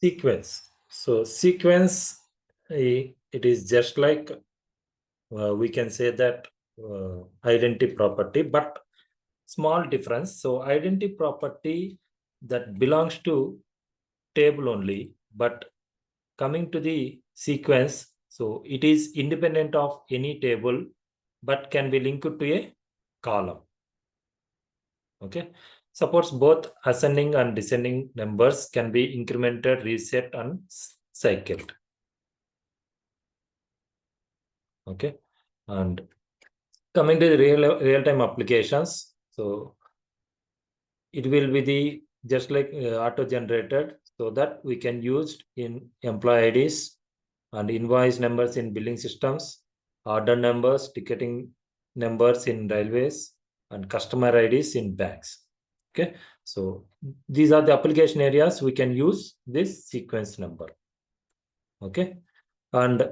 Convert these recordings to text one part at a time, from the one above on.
Sequence. So sequence, it is just like we can say that identity property, but small difference. So identity property that belongs to table only, but coming to the sequence, so it is independent of any table, but can be linked to a column. Okay. Suppose both ascending and descending numbers can be incremented, reset, and cycled. Okay. And coming to the real-time applications, so it will be the just like auto-generated, so that we can use in employee IDs and invoice numbers in billing systems, order numbers, ticketing numbers in railways, and customer IDs in banks. Okay, so these are the application areas we can use this sequence number. Okay, and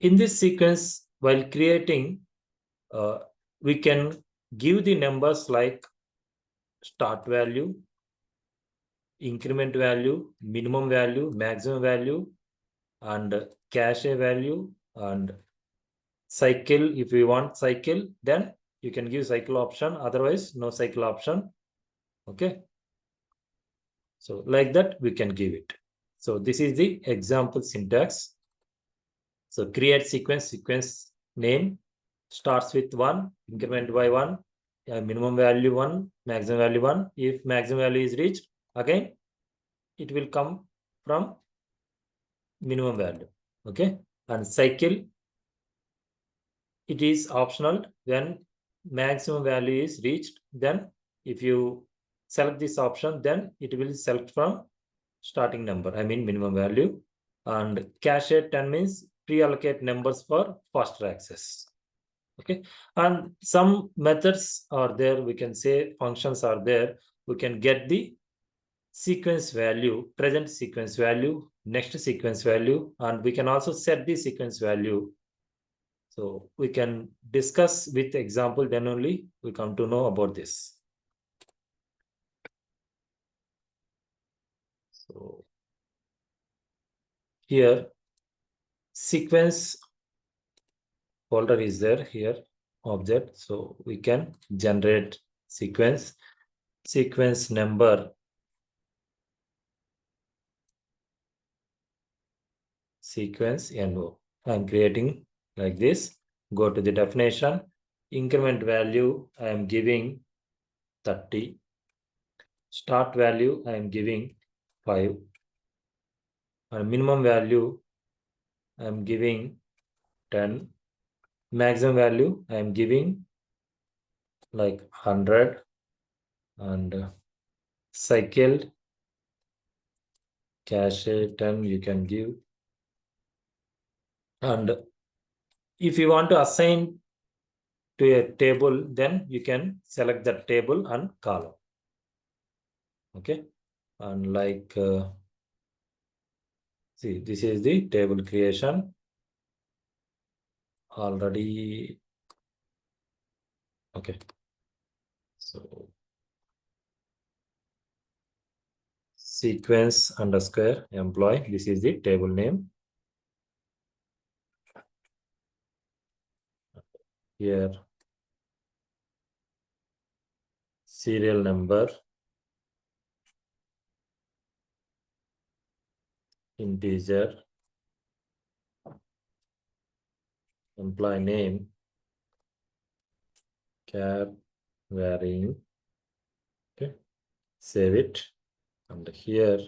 in this sequence, while creating, we can give the numbers like start value, increment value, minimum value, maximum value, and cache value, and cycle. If we want cycle, then you can give cycle option, otherwise no cycle option. Okay, so like that we can give it. So this is the example syntax. So create sequence name starts with 1, increment by 1, minimum value 1, maximum value 1. If maximum value is reached, again it will come from minimum value. Okay, and cycle, it is optional. When maximum value is reached, then if you select this option, then it will select from starting number, I mean minimum value. And cache 10 means pre-allocate numbers for faster access. Okay, and some methods are there, we can say functions are there. We can get the sequence value, present sequence value, next sequence value, and we can also set the sequence value. So we can discuss with example, then only we come to know about this. So here sequence folder is there, here object, so we can generate sequence number, sequence no. I'm creating like this. Go to the definition, increment value I am giving 30, start value I am giving 5, and minimum value I am giving 10, maximum value I am giving like 100, and cycled cache 10 you can give. And if you want to assign to a table, then you can select the table and column. Okay, and like see, this is the table creation already. Okay, so sequence underscore employee, this is the table name. Here serial number, integer, employee name, char varying. Okay, save it, and here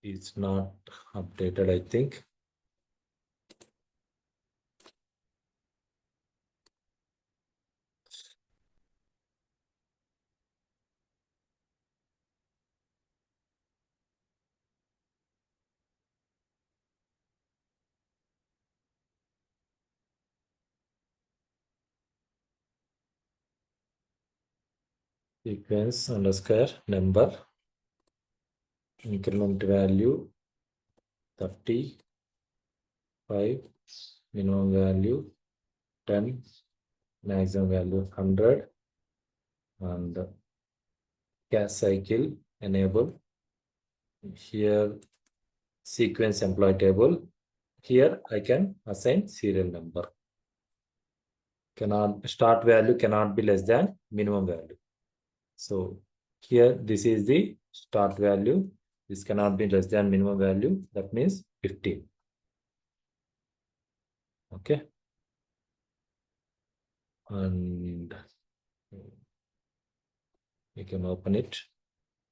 it's not updated, I think. Sequence underscore number. increment value 35, minimum value 10, maximum value 100, and cache cycle enable. Here sequence employee table. Here I can assign serial number. Start value cannot be less than minimum value. So here this is the start value. This cannot be less than minimum value. That means 15. Okay. And you can open it.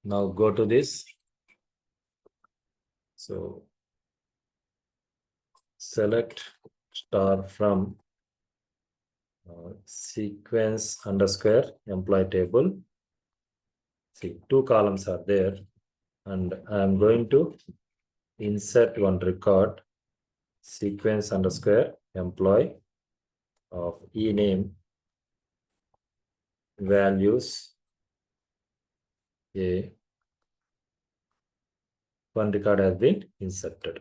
Now go to this. So select star from sequence underscore employee table. See, two columns are there, and I am going to insert one record sequence underscore employee of ename values a one record has been inserted.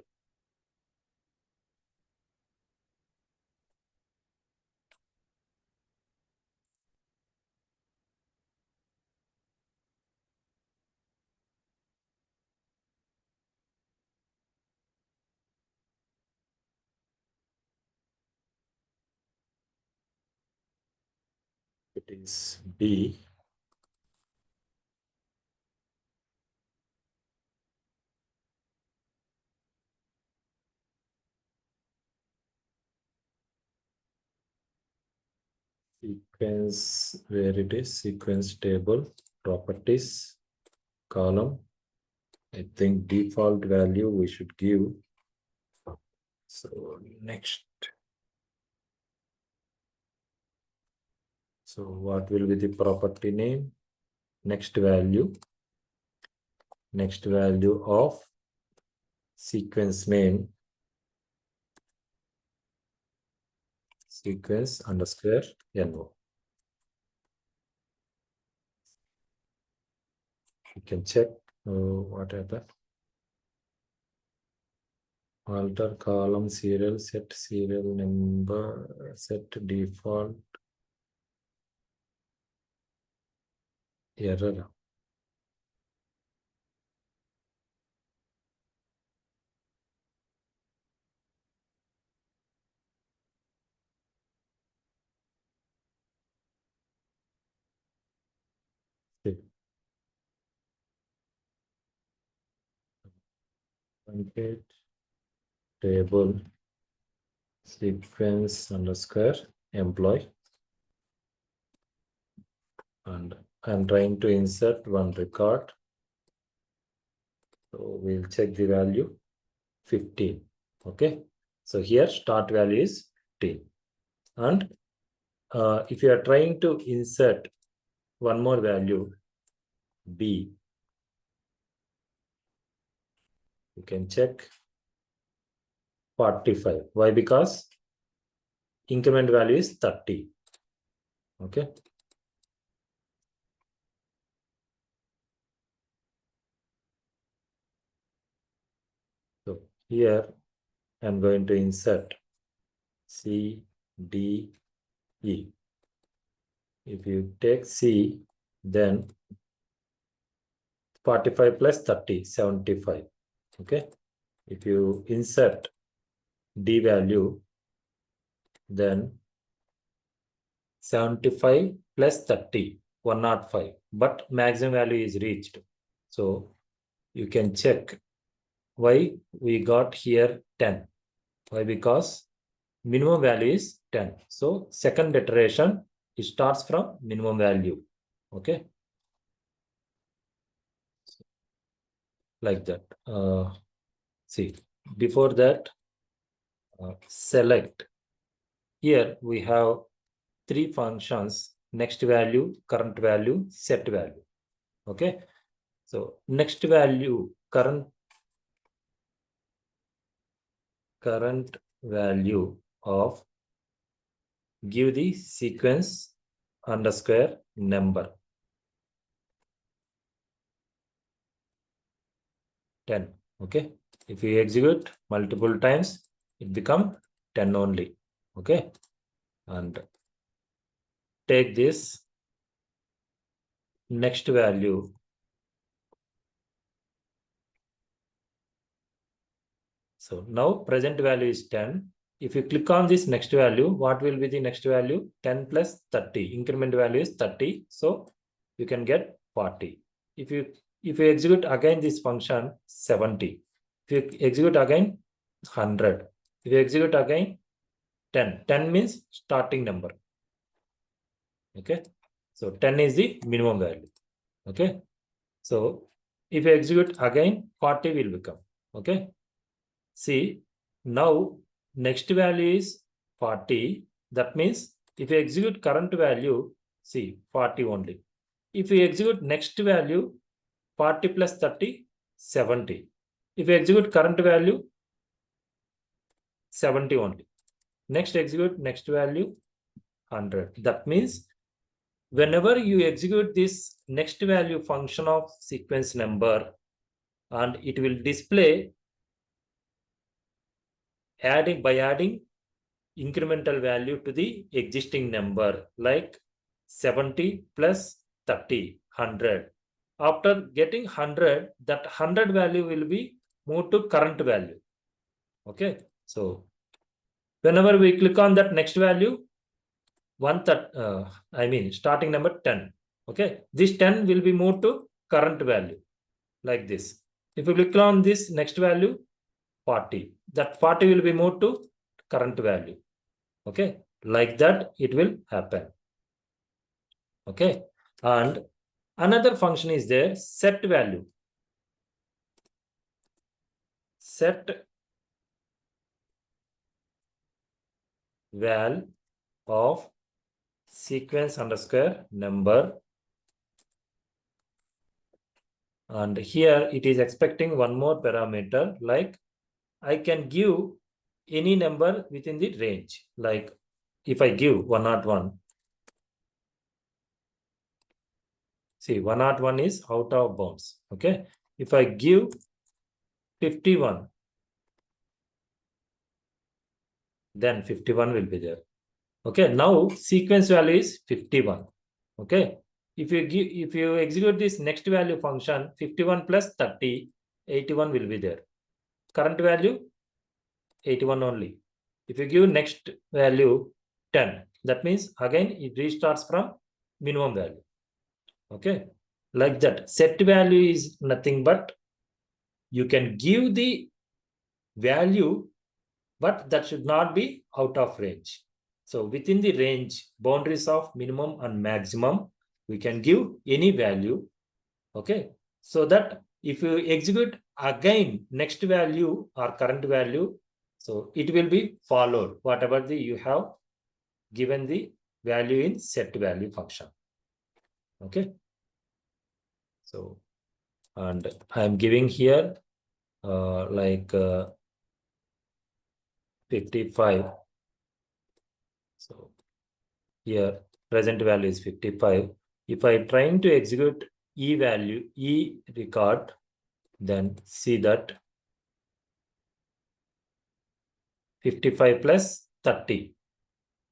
It is B. Sequence, where it is, sequence table, properties, column. I think default value we should give. So next. So what will be the property name? Next value of sequence name, sequence underscore no. You can check what happened. Alter column serial, set serial number, set default error. Complete table sequence underscore employee, and I'm trying to insert one record. So we'll check the value 15. Okay. So here start value is 15. And if you are trying to insert one more value, B, you can check 45. Why? Because increment value is 30. Okay. So here I'm going to insert C, D, E. If you take C, then 45 plus 30, 75. Okay. If you insert D value, then 75 plus 30, 105. But maximum value is reached. So you can check why we got here 10. Why? Because minimum value is 10. So second iteration, it starts from minimum value. Okay. Like that. See, before that, select. Here we have three functions: next value, current value, set value. Okay. So next value, current value of, give the sequence underscore number. 10. Okay. If we execute multiple times, it become 10 only. Okay. And take this next value. So now present value is 10. If you click on this next value, what will be the next value? 10 plus 30. Increment value is 30. So you can get 40. If you execute again this function, 70. If you execute again, 100. If you execute again, 10. 10 means starting number. Okay. So 10 is the minimum value. Okay. So if you execute again, 40 will become. Okay. See, now next value is 40. That means if you execute current value, see 40 only. If you execute next value, 40 plus 30, 70. If you execute current value, 70 only. Next execute next value, 100. That means whenever you execute this next value function of sequence number, and it will display by adding incremental value to the existing number, like 70 plus 30, 100. After getting 100, that 100 value will be moved to current value. Okay. So whenever we click on that next value, starting number 10. Okay. This 10 will be moved to current value like this. If you click on this next value, 40, that 40 will be moved to current value. Okay. Like that, it will happen. Okay. And another function is there, set value. Set val of sequence underscore number. And here it is expecting one more parameter, like I can give any number within the range. Like if I give 101, see 101 is out of bounds. Okay. If I give 51, then 51 will be there. Okay. Now sequence value is 51. Okay. If you execute this next value function, 51 plus 30, 81 will be there. Current value 81 only. If you give next value 10, that means again it restarts from minimum value. Okay. Like that. Set value is nothing but you can give the value, but that should not be out of range. So within the range, boundaries of minimum and maximum, we can give any value. Okay. So that if you execute again next value or current value, so it will be followed whatever you have given the value in set value function. Okay. So, and I'm giving here like 55. So here present value is 55. If I trying to execute e record, then see that 55 plus 30.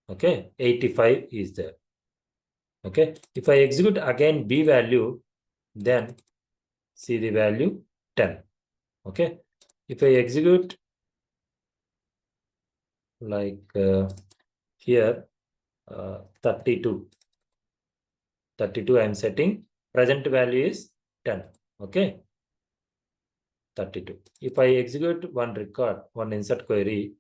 Okay, 85 is there. Okay, if I execute again b value, then see the value 10. Okay, if I execute like here 32, I am setting present value is 10. Okay, 32. If I execute one record, one insert query,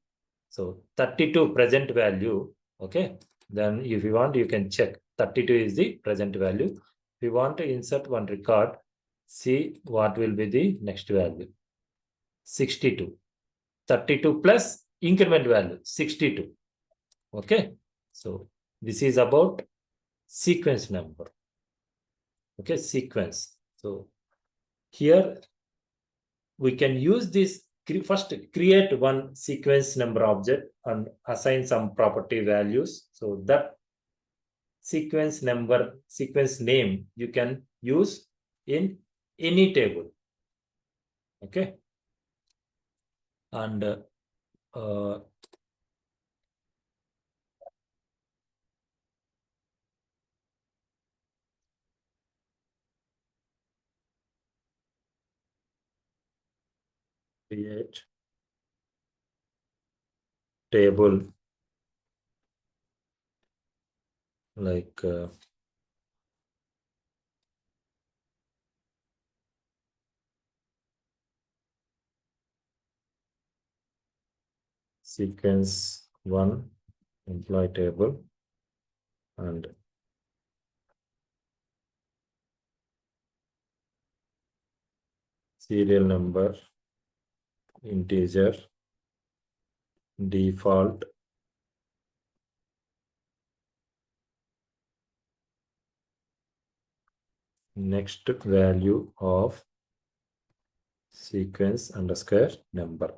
so 32 present value. Okay, then if you want, you can check 32 is the present value. If you want to insert one record, see what will be the next value. 62. 32 plus increment value 62. Okay, so this is about sequence number. Okay, sequence. So here we can use this, first create one sequence number object and assign some property values. So that sequence number, sequence name you can use in any table. Okay. And create table like sequence 1 employee table and serial number integer default next value of sequence underscore number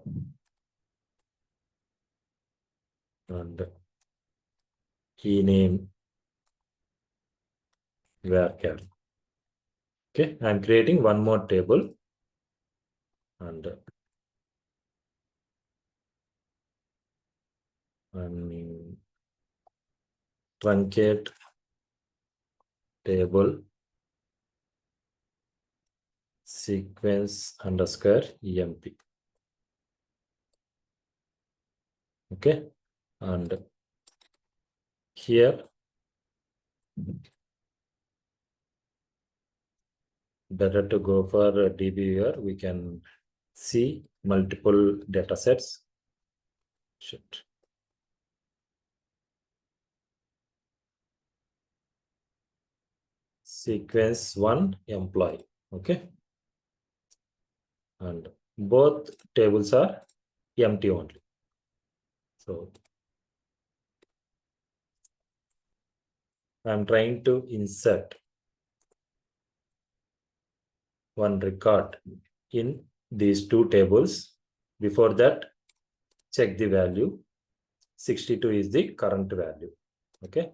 and key name varchar. Okay, I'm creating one more table and truncate table sequence underscore emp. Okay, and here better to go for DB viewer. We can see multiple data sets. Shit. Sequence 1 employee. Okay, and both tables are empty only. So I'm trying to insert one record in these two tables. Before that, check the value. 62 is the current value. Okay,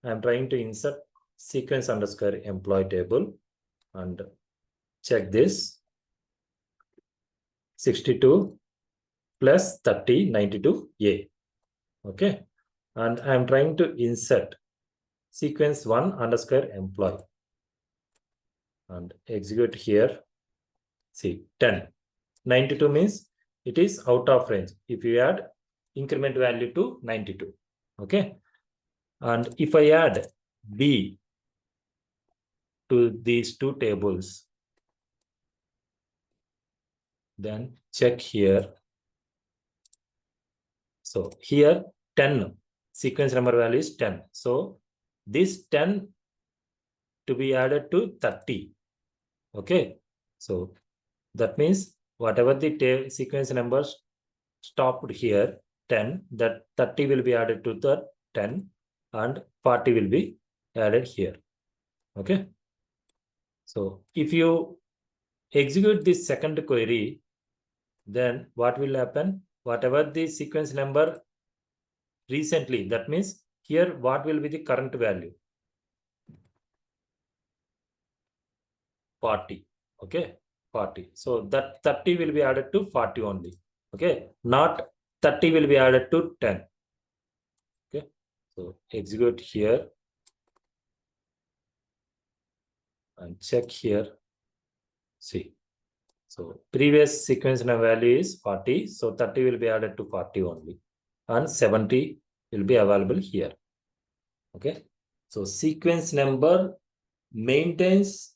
I'm trying to insert sequence underscore employee table and check this. 62 plus 30, 92A. Okay, and I'm trying to insert sequence 1 underscore employee and execute here. See, 10. 92 means it is out of range if you add increment value to 92. Okay, and if I add B to these two tables, then check here. So here 10 sequence number value is 10. So this 10 to be added to 30. Okay, so that means whatever the sequence numbers stopped here 10, that 30 will be added to the 10 and 40 will be added here. Okay, so if you execute this second query, then what will happen? Whatever the sequence number recently, that means here what will be the current value? 40. Okay, 40. So that 30 will be added to 40 only. Okay, not 30 will be added to 10. Okay, so execute here and check here. See, so previous sequence value is 40. So 30 will be added to 40 only and 70 will be available here. Okay, so sequence number maintains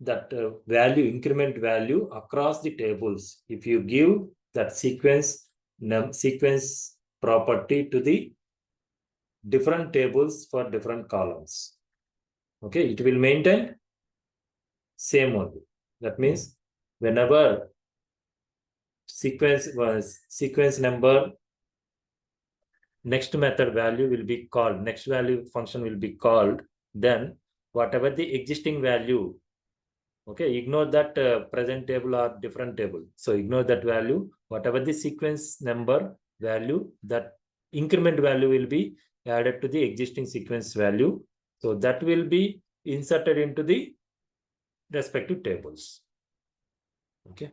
that value, increment value across the tables. If you give that sequence property to the different tables for different columns, okay, it will maintain same only. That means whenever sequence number next method value will be called, next value function will be called, then whatever the existing value, okay, ignore that present table or different table. So ignore that value. Whatever the sequence number value, that increment value will be added to the existing sequence value. So that will be inserted into the respective tables. Okay.